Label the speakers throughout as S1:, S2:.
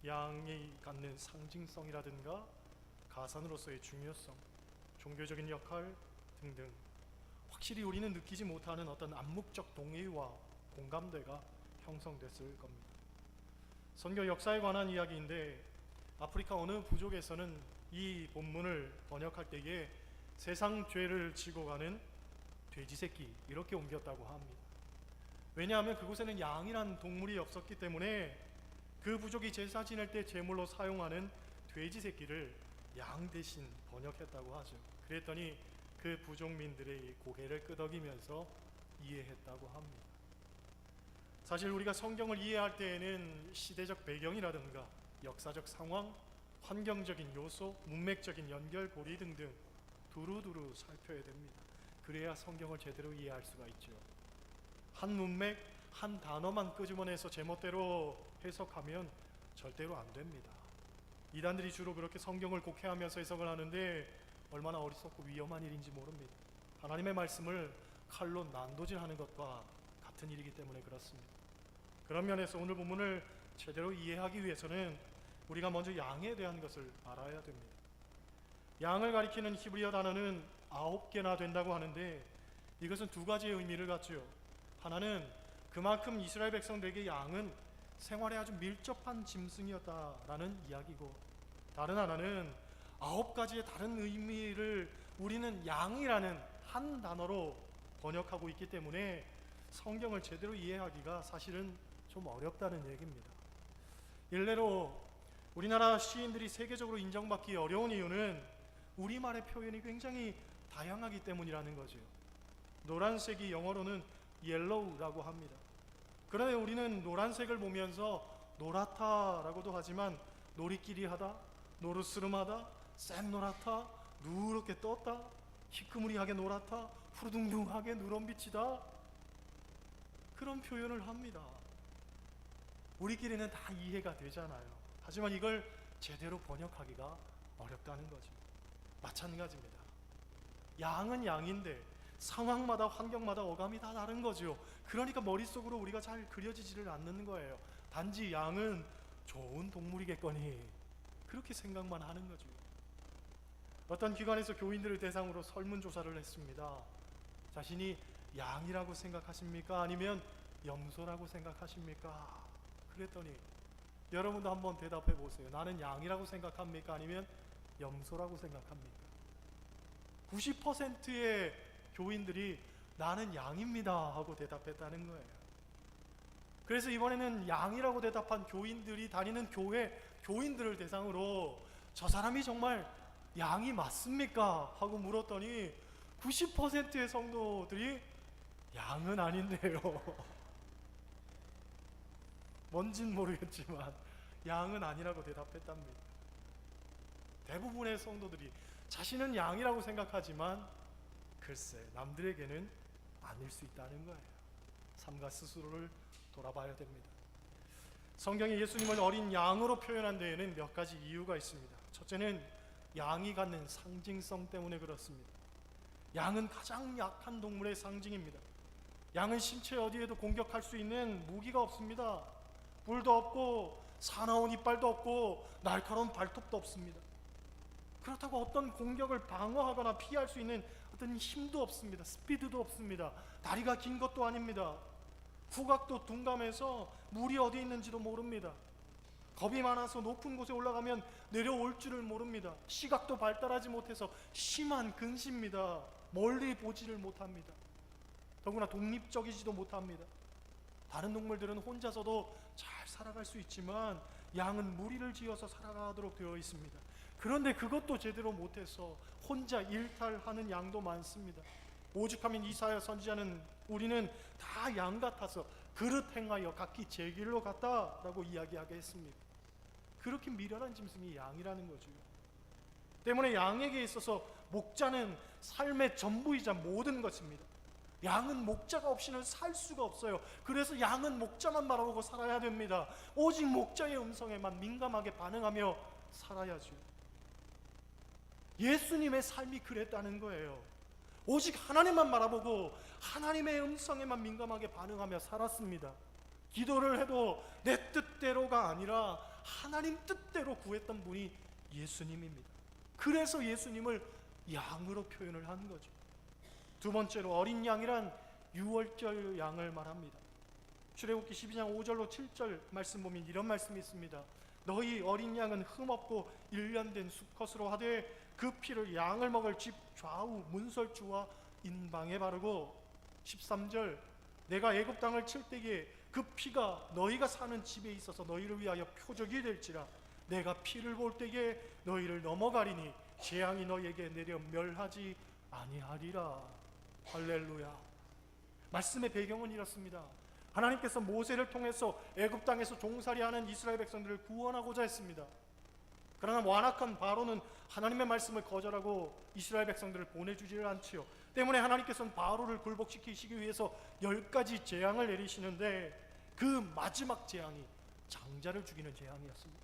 S1: 양이 갖는 상징성이라든가 가산으로서의 중요성, 종교적인 역할 등등 확실히 우리는 느끼지 못하는 어떤 암묵적 동의와 공감대가 형성됐을 겁니다. 선교 역사에 관한 이야기인데 아프리카 어느 부족에서는 이 본문을 번역할 때에 세상 죄를 지고 가는 돼지 새끼 이렇게 옮겼다고 합니다. 왜냐하면 그곳에는 양이란 동물이 없었기 때문에 그 부족이 제사 지낼 때 제물로 사용하는 돼지 새끼를 양 대신 번역했다고 하죠. 그랬더니 그 부족민들의 고개를 끄덕이면서 이해했다고 합니다. 사실 우리가 성경을 이해할 때에는 시대적 배경이라든가 역사적 상황, 환경적인 요소, 문맥적인 연결고리 등등 두루두루 살펴야 됩니다. 그래야 성경을 제대로 이해할 수가 있죠. 한 문맥, 한 단어만 끄집어내서 제멋대로 해석하면 절대로 안 됩니다. 이단들이 주로 그렇게 성경을 곡해하면서 해석을 하는데 얼마나 어리석고 위험한 일인지 모릅니다. 하나님의 말씀을 칼로 난도질하는 것과 같은 일이기 때문에 그렇습니다. 그런 면에서 오늘 본문을 제대로 이해하기 위해서는 우리가 먼저 양에 대한 것을 알아야 됩니다. 양을 가리키는 히브리어 단어는 9개나 된다고 하는데 이것은 두 가지의 의미를 갖죠. 하나는 그만큼 이스라엘 백성들에게 양은 생활에 아주 밀접한 짐승이었다라는 이야기고, 다른 하나는 9가지의 다른 의미를 우리는 양이라는 한 단어로 번역하고 있기 때문에 성경을 제대로 이해하기가 사실은 좀 어렵다는 얘기입니다. 일례로 우리나라 시인들이 세계적으로 인정받기 어려운 이유는 우리말의 표현이 굉장히 다양하기 때문이라는 거죠. 노란색이 영어로는 yellow라고 합니다. 그런데 우리는 노란색을 보면서 노랗다라고도 하지만 노리끼리 하다, 노르스름하다, 샛노랗다, 누렇게 떴다, 희끄무리하게 노랗다, 푸르둥둥하게 누런빛이다, 그런 표현을 합니다. 우리끼리는 다 이해가 되잖아요. 하지만 이걸 제대로 번역하기가 어렵다는 거죠. 마찬가지입니다. 양은 양인데 상황마다 환경마다 어감이 다 다른 거죠. 그러니까 머릿속으로 우리가 잘 그려지지를 않는 거예요. 단지 양은 좋은 동물이겠거니 그렇게 생각만 하는 거죠. 어떤 기관에서 교인들을 대상으로 설문조사를 했습니다. 자신이 양이라고 생각하십니까? 아니면 염소라고 생각하십니까? 그랬더니 여러분도 한번 대답해 보세요. 나는 양이라고 생각합니까? 아니면 염소라고 생각합니까? 90%의 교인들이 나는 양입니다 하고 대답했다는 거예요. 그래서 이번에는 양이라고 대답한 교인들이 다니는 교회 교인들을 대상으로 저 사람이 정말 양이 맞습니까? 하고 물었더니 90%의 성도들이 양은 아닌데요. 뭔진 모르겠지만 양은 아니라고 대답했답니다. 대부분의 성도들이 자신은 양이라고 생각하지만 글쎄 남들에게는 아닐 수 있다는 거예요. 삼가 스스로를 돌아봐야 됩니다. 성경이 예수님을 어린 양으로 표현한 데에는 몇 가지 이유가 있습니다. 첫째는 양이 갖는 상징성 때문에 그렇습니다. 양은 가장 약한 동물의 상징입니다. 양은 신체 어디에도 공격할 수 있는 무기가 없습니다. 뿔도 없고 사나운 이빨도 없고 날카로운 발톱도 없습니다. 그렇다고 어떤 공격을 방어하거나 피할 수 있는 어떤 힘도 없습니다. 스피드도 없습니다. 다리가 긴 것도 아닙니다. 후각도 둔감해서 물이 어디 있는지도 모릅니다. 겁이 많아서 높은 곳에 올라가면 내려올 줄을 모릅니다. 시각도 발달하지 못해서 심한 근시입니다. 멀리 보지를 못합니다. 더구나 독립적이지도 못합니다. 다른 동물들은 혼자서도 잘 살아갈 수 있지만 양은 무리를 지어서 살아가도록 되어 있습니다. 그런데 그것도 제대로 못해서 혼자 일탈하는 양도 많습니다. 오죽하면 이사야 선지자는 우리는 다 양 같아서 그릇 행하여 각기 제 길로 갔다라고 이야기하게 했습니다. 그렇게 미련한 짐승이 양이라는 거죠. 때문에 양에게 있어서 목자는 삶의 전부이자 모든 것입니다. 양은 목자가 없이는 살 수가 없어요. 그래서 양은 목자만 바라보고 살아야 됩니다. 오직 목자의 음성에만 민감하게 반응하며 살아야죠. 예수님의 삶이 그랬다는 거예요. 오직 하나님만 바라보고 하나님의 음성에만 민감하게 반응하며 살았습니다. 기도를 해도 내 뜻대로가 아니라 하나님 뜻대로 구했던 분이 예수님입니다. 그래서 예수님을 양으로 표현을 한 거죠. 두 번째로 어린 양이란 유월절 양을 말합니다. 출애굽기 12장 5절로 7절 말씀 보면 이런 말씀이 있습니다. 너희 어린 양은 흠없고 일련된 수컷으로 하되 그 피를 양을 먹을 집 좌우 문설주와 인방에 바르고 13절 내가 애굽 땅을 칠 때에 그 피가 너희가 사는 집에 있어서 너희를 위하여 표적이 될지라 내가 피를 볼 때에 너희를 넘어가리니 재앙이 너희에게 내려 멸하지 아니하리라. 할렐루야. 말씀의 배경은 이렇습니다. 하나님께서 모세를 통해서 애굽 땅에서 종살이하는 이스라엘 백성들을 구원하고자 했습니다. 그러나 완악한 바로는 하나님의 말씀을 거절하고 이스라엘 백성들을 보내주지를 않지요. 때문에 하나님께서는 바로를 굴복시키시기 위해서 10가지 재앙을 내리시는데 그 마지막 재앙이 장자를 죽이는 재앙이었습니다.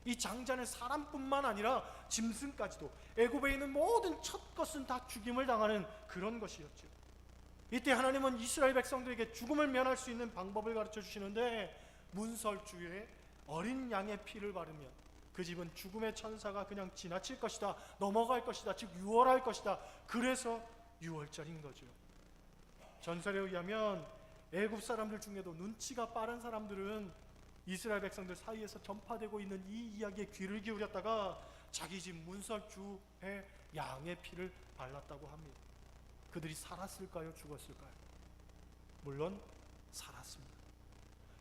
S1: 이 장자는 사람뿐만 아니라 짐승까지도 애굽에 있는 모든 첫 것은 다 죽임을 당하는 그런 것이었죠. 이때 하나님은 이스라엘 백성들에게 죽음을 면할 수 있는 방법을 가르쳐 주시는데 문설주에 어린 양의 피를 바르면 그 집은 죽음의 천사가 그냥 지나칠 것이다, 넘어갈 것이다, 즉 유월할 것이다. 그래서 유월절인 거죠. 전설에 의하면 애굽 사람들 중에도 눈치가 빠른 사람들은 이스라엘 백성들 사이에서 전파되고 있는 이 이야기에 귀를 기울였다가 자기 집 문설주에 양의 피를 발랐다고 합니다. 그들이 살았을까요? 죽었을까요? 물론 살았습니다.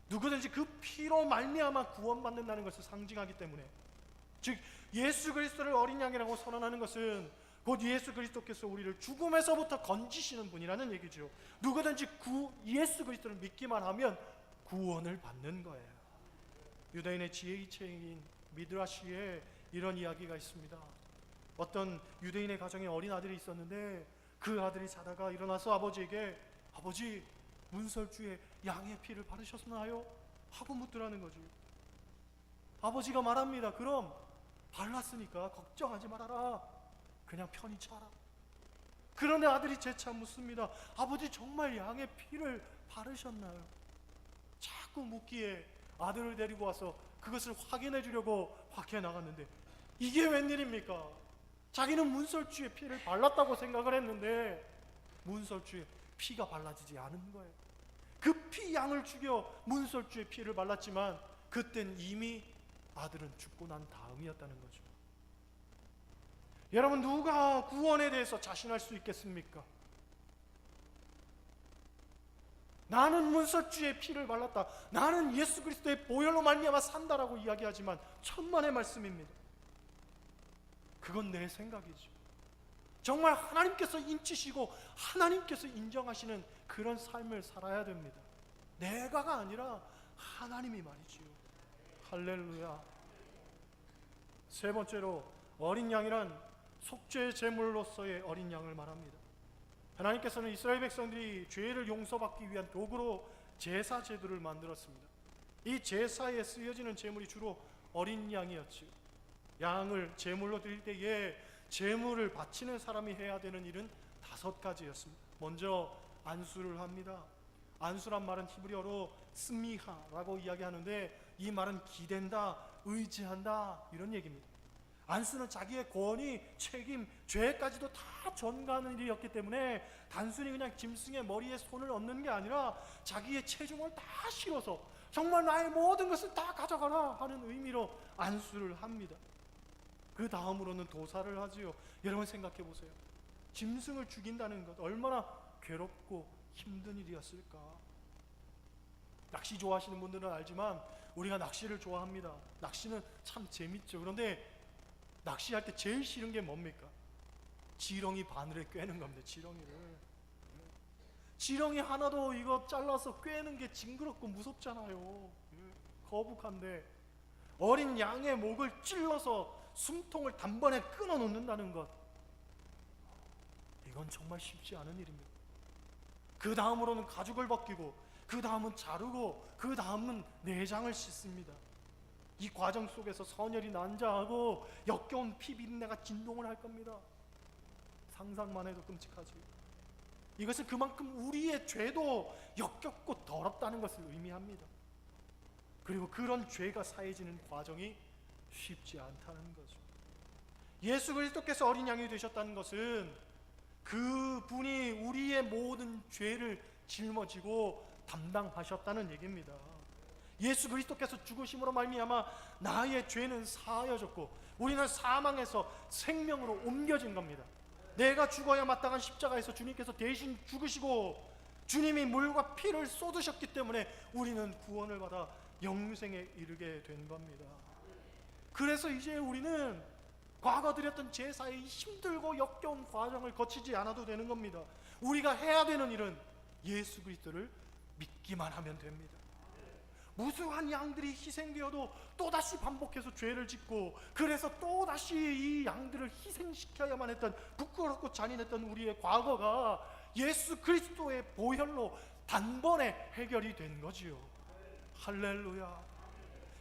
S1: 누구든지 그 피로 말미암아 구원받는다는 것을 상징하기 때문에, 즉 예수 그리스도를 어린 양이라고 선언하는 것은 곧 예수 그리스도께서 우리를 죽음에서부터 건지시는 분이라는 얘기죠. 누구든지 예수 그리스도를 믿기만 하면 구원을 받는 거예요. 유대인의 지혜의 책인 미드라시에 이런 이야기가 있습니다. 어떤 유대인의 가정에 어린 아들이 있었는데 그 아들이 자다가 일어나서 아버지에게 아버지 문설주에 양의 피를 바르셨나요? 하고 묻더라는 거지. 아버지가 말합니다. 그럼 발랐으니까 걱정하지 말아라. 그냥 편히 자라. 그런데 아들이 재차 묻습니다. 아버지 정말 양의 피를 바르셨나요? 자꾸 묻기에 아들을 데리고 와서 그것을 확인해 주려고 밖에 나갔는데 이게 웬일입니까? 자기는 문설주에 피를 발랐다고 생각을 했는데 문설주에 피가 발라지지 않은 거예요. 급히 양을 죽여 문설주에 피를 발랐지만 그땐 이미 아들은 죽고 난 다음이었다는 거죠. 여러분, 누가 구원에 대해서 자신할 수 있겠습니까? 나는 문설주에 피를 발랐다, 나는 예수 그리스도의 보혈로 말미암아 산다라고 이야기하지만 천만의 말씀입니다. 그건 내 생각이죠. 정말 하나님께서 인치시고 하나님께서 인정하시는 그런 삶을 살아야 됩니다. 내가가 아니라 하나님이 말이지요. 할렐루야. 세 번째로 어린 양이란 속죄 제물로서의 어린 양을 말합니다. 하나님께서는 이스라엘 백성들이 죄를 용서받기 위한 도구로 제사 제도를 만들었습니다. 이 제사에 쓰여지는 제물이 주로 어린 양이었지요. 양을 제물로 드릴 때에 제물을 바치는 사람이 해야 되는 일은 5가지였습니다. 먼저 안수를 합니다. 안수란 말은 히브리어로 스미하라고 이야기하는데 이 말은 기댄다, 의지한다 이런 얘기입니다. 안수는 자기의 권위, 책임, 죄까지도 다 전가하는 일이었기 때문에 단순히 그냥 짐승의 머리에 손을 얹는 게 아니라 자기의 체중을 다 실어서 정말 나의 모든 것을 다 가져가라 하는 의미로 안수를 합니다. 그 다음으로는 도사를 하지요. 여러분 생각해 보세요. 짐승을 죽인다는 것 얼마나 괴롭고 힘든 일이었을까. 낚시 좋아하시는 분들은 알지만 우리가 낚시를 좋아합니다. 낚시는 참 재밌죠. 그런데 낚시할 때 제일 싫은 게 뭡니까? 지렁이 바늘에 꿰는 겁니다. 지렁이 하나도 이거 잘라서 꿰는 게 징그럽고 무섭잖아요. 거북한데 어린 양의 목을 찔러서 숨통을 단번에 끊어 놓는다는 것, 이건 정말 쉽지 않은 일입니다. 그 다음으로는 가죽을 벗기고, 그 다음은 자르고, 그 다음은 내장을 씻습니다. 이 과정 속에서 선혈이 난자하고 역겨운 피 비린내가 진동을 할 겁니다. 상상만 해도 끔찍하지. 이것은 그만큼 우리의 죄도 역겹고 더럽다는 것을 의미합니다. 그리고 그런 죄가 사해지는 과정이 쉽지 않다는 거죠. 예수 그리스도께서 어린 양이 되셨다는 것은 그분이 우리의 모든 죄를 짊어지고 담당하셨다는 얘기입니다. 예수 그리스도께서 죽으심으로 말미암아 나의 죄는 사하여졌고 우리는 사망에서 생명으로 옮겨진 겁니다. 내가 죽어야 마땅한 십자가에서 주님께서 대신 죽으시고 주님이 물과 피를 쏟으셨기 때문에 우리는 구원을 받아 영생에 이르게 된 겁니다. 그래서 이제 우리는 과거 드렸던 제사의 힘들고 역겨운 과정을 거치지 않아도 되는 겁니다. 우리가 해야 되는 일은 예수 그리스도를 믿기만 하면 됩니다. 무수한 양들이 희생되어도 또다시 반복해서 죄를 짓고 그래서 또다시 이 양들을 희생시켜야만 했던 부끄럽고 잔인했던 우리의 과거가 예수 그리스도의 보혈로 단번에 해결이 된 거지요. 할렐루야.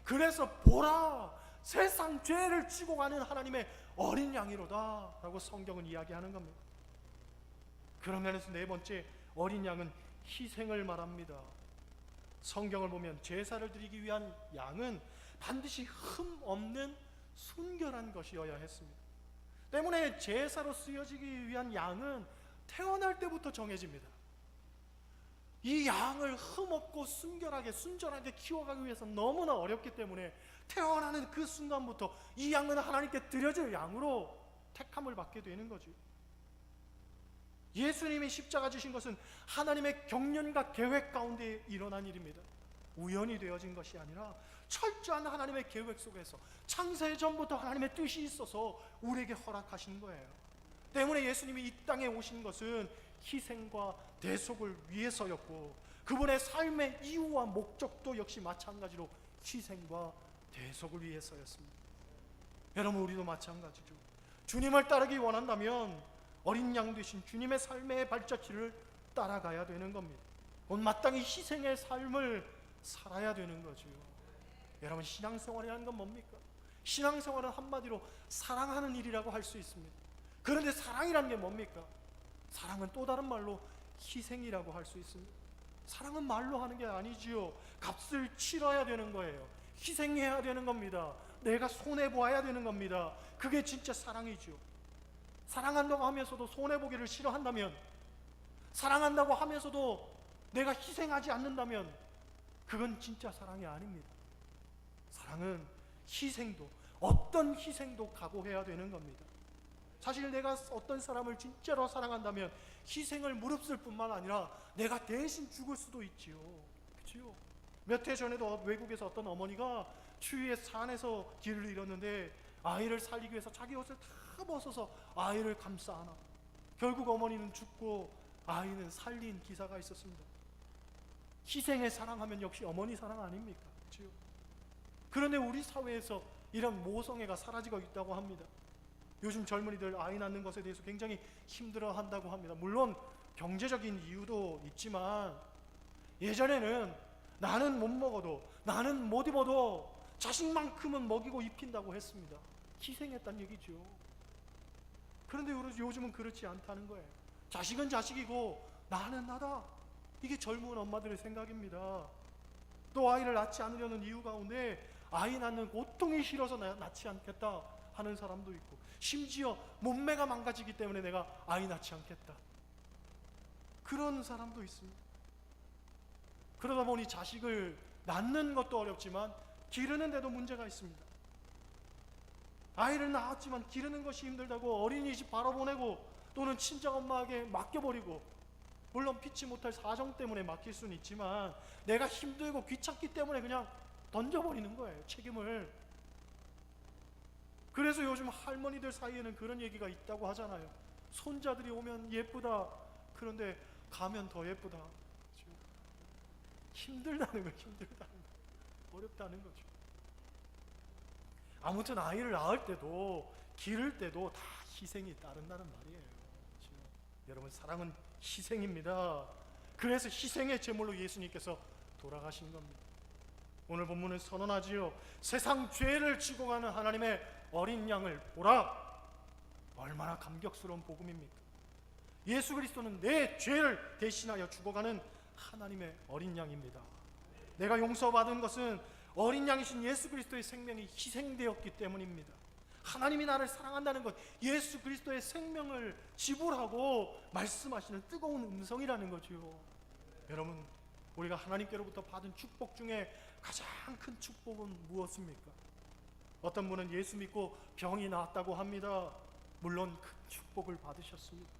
S1: 그래서 보라, 세상 죄를 지고 가는 하나님의 어린 양이로다 라고 성경은 이야기하는 겁니다. 그런 면에서 네 번째, 어린 양은 희생을 말합니다. 성경을 보면 제사를 드리기 위한 양은 반드시 흠 없는 순결한 것이어야 했습니다. 때문에 제사로 쓰여지기 위한 양은 태어날 때부터 정해집니다. 이 양을 흠없고 순결하게 순전하게 키워가기 위해서 너무나 어렵기 때문에 태어나는 그 순간부터 이 양은 하나님께 드려질 양으로 택함을 받게 되는 거죠. 예수님이 십자가 지신 것은 하나님의 경륜과 계획 가운데 일어난 일입니다. 우연히 되어진 것이 아니라 철저한 하나님의 계획 속에서 창세 전부터 하나님의 뜻이 있어서 우리에게 허락하신 거예요. 때문에 예수님이 이 땅에 오신 것은 희생과 대속을 위해서였고 그분의 삶의 이유와 목적도 역시 마찬가지로 희생과 대속을 위해서였습니다. 여러분, 우리도 마찬가지죠. 주님을 따르기 원한다면 어린 양 되신 주님의 삶의 발자취를 따라가야 되는 겁니다. 곧 마땅히 희생의 삶을 살아야 되는 거죠. 여러분, 신앙생활이라는 건 뭡니까? 신앙생활은 한마디로 사랑하는 일이라고 할 수 있습니다. 그런데 사랑이라는 게 뭡니까? 사랑은 또 다른 말로 희생이라고 할 수 있습니다. 사랑은 말로 하는 게 아니지요. 값을 치러야 되는 거예요. 희생해야 되는 겁니다. 내가 손해보아야 되는 겁니다. 그게 진짜 사랑이죠. 사랑한다고 하면서도 손해보기를 싫어한다면, 사랑한다고 하면서도 내가 희생하지 않는다면 그건 진짜 사랑이 아닙니다. 사랑은 희생도, 어떤 희생도 각오해야 되는 겁니다. 사실 내가 어떤 사람을 진짜로 사랑한다면 희생을 무릅쓸 뿐만 아니라 내가 대신 죽을 수도 있지요. 그렇죠? 몇 해 전에도 외국에서 어떤 어머니가 추위에 산에서 길을 잃었는데 아이를 살리기 위해서 자기 옷을 다 벗어서 아이를 감싸 안아 결국 어머니는 죽고 아이는 살린 기사가 있었습니다. 희생에 사랑하면 역시 어머니 사랑 아닙니까? 그렇죠? 그런데 우리 사회에서 이런 모성애가 사라지고 있다고 합니다. 요즘 젊은이들 아이 낳는 것에 대해서 굉장히 힘들어한다고 합니다. 물론 경제적인 이유도 있지만 예전에는 나는 못 먹어도, 나는 못 입어도 자식만큼은 먹이고 입힌다고 했습니다. 희생했다는 얘기죠. 그런데 요즘은 그렇지 않다는 거예요. 자식은 자식이고 나는 나다. 이게 젊은 엄마들의 생각입니다. 또 아이를 낳지 않으려는 이유 가운데 아이 낳는 고통이 싫어서 낳지 않겠다 하는 사람도 있고, 심지어 몸매가 망가지기 때문에 내가 아이 낳지 않겠다, 그런 사람도 있습니다. 그러다 보니 자식을 낳는 것도 어렵지만 기르는 데도 문제가 있습니다. 아이를 낳았지만 기르는 것이 힘들다고 어린이집 바로 보내고 또는 친정엄마에게 맡겨버리고, 물론 피치 못할 사정 때문에 맡길 수는 있지만 내가 힘들고 귀찮기 때문에 그냥 던져버리는 거예요, 책임을. 그래서 요즘 할머니들 사이에는 그런 얘기가 있다고 하잖아요. 손자들이 오면 예쁘다, 그런데 가면 더 예쁘다. 그렇죠? 힘들다는 거, 힘들다는 거, 어렵다는 거죠. 아무튼 아이를 낳을 때도 기를 때도 다 희생이 따른다는 말이에요. 그렇죠? 여러분, 사랑은 희생입니다. 그래서 희생의 제물로 예수님께서 돌아가신 겁니다. 오늘 본문은 선언하지요. 세상 죄를 지고 가는 하나님의 어린 양을 보라. 얼마나 감격스러운 복음입니까? 예수 그리스도는 내 죄를 대신하여 죽어가는 하나님의 어린 양입니다. 내가 용서받은 것은 어린 양이신 예수 그리스도의 생명이 희생되었기 때문입니다. 하나님이 나를 사랑한다는 것, 예수 그리스도의 생명을 지불하고 말씀하시는 뜨거운 음성이라는 거죠. 여러분, 우리가 하나님께로부터 받은 축복 중에 가장 큰 축복은 무엇입니까? 어떤 분은 예수 믿고 병이 나았다고 합니다. 물론 큰 축복을 받으셨습니다.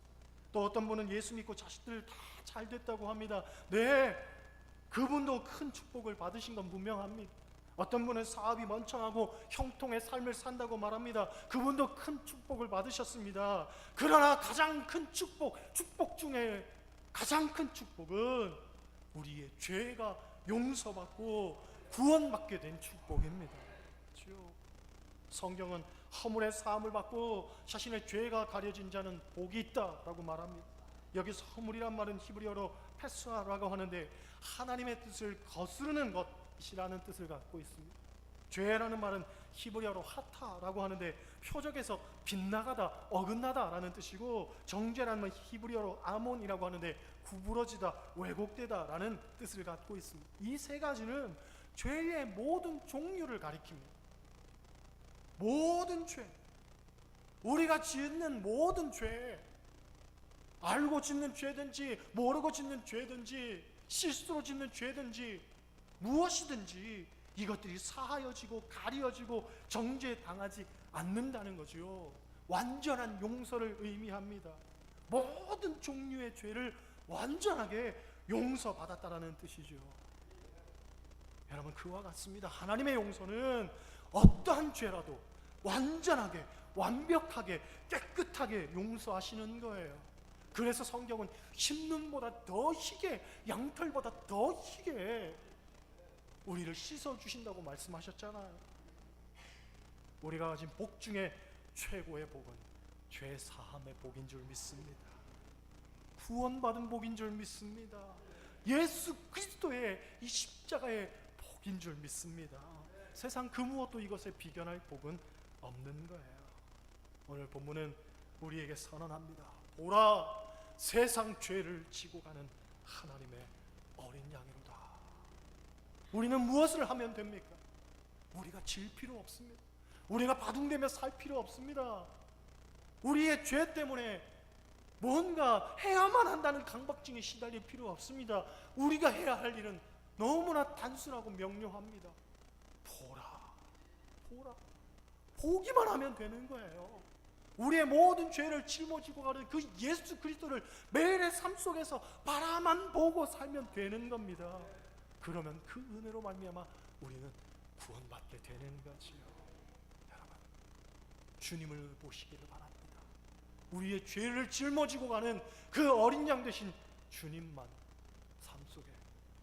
S1: 또 어떤 분은 예수 믿고 자식들 다 잘 됐다고 합니다. 네, 그분도 큰 축복을 받으신 건 분명합니다. 어떤 분은 사업이 번창하고 형통의 삶을 산다고 말합니다. 그분도 큰 축복을 받으셨습니다. 그러나 가장 큰 축복 중에 가장 큰 축복은 우리의 죄가 용서받고 구원받게 된 축복입니다. 그렇죠? 성경은 허물의 사함을 받고 자신의 죄가 가려진 자는 복이 있다라고 말합니다. 여기서 허물이란 말은 히브리어로 페스라고 하는데 하나님의 뜻을 거스르는 것이라는 뜻을 갖고 있습니다. 죄라는 말은 히브리어로 하타라고 하는데 표적에서 빗나가다, 어긋나다라는 뜻이고, 정죄라는 말은 히브리어로 아몬이라고 하는데 구부러지다, 왜곡되다 라는 뜻을 갖고 있습니다. 이 세 가지는 죄의 모든 종류를 가리킵니다. 모든 죄, 우리가 짓는 모든 죄, 알고 짓는 죄든지 모르고 짓는 죄든지 실수로 짓는 죄든지 무엇이든지 이것들이 사하여지고 가려지고 정죄당하지 않는다는 거죠. 완전한 용서를 의미합니다. 모든 종류의 죄를 완전하게 용서받았다라는 뜻이죠. 여러분, 그와 같습니다. 하나님의 용서는 어떠한 죄라도 완전하게, 완벽하게, 깨끗하게 용서하시는 거예요. 그래서 성경은 흰눈보다 더 희게, 양털보다 더 희게 우리를 씻어주신다고 말씀하셨잖아요. 우리가 가진 복 중에 최고의 복은 죄 사함의 복인 줄 믿습니다. 구원받은 복인 줄 믿습니다. 예수 그리스도의 이 십자가의 복인 줄 믿습니다. 세상 그 무엇도 이것에 비견할 복은 없는 거예요. 오늘 본문은 우리에게 선언합니다. 보라, 세상 죄를 지고 가는 하나님의 어린 양이로다. 우리는 무엇을 하면 됩니까? 우리가 질 필요 없습니다. 우리가 바둥대며 살 필요 없습니다. 우리의 죄 때문에 뭔가 해야만 한다는 강박증에 시달릴 필요 없습니다. 우리가 해야 할 일은 너무나 단순하고 명료합니다. 보라. 보기만 하면 되는 거예요. 우리의 모든 죄를 짊어지고 가는 그 예수 그리스도를 매일의 삶 속에서 바라만 보고 살면 되는 겁니다. 그러면 그 은혜로 말미암아 우리는 구원받게 되는 거지요. 여러분, 주님을 보시기를 바랍니다. 우리의 죄를 짊어지고 가는 그 어린 양 되신 주님만 삶 속에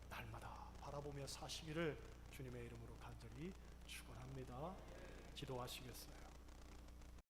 S1: 날마다 바라보며 사시기를 주님의 이름으로 간절히 축원합니다. 기도하시겠어요?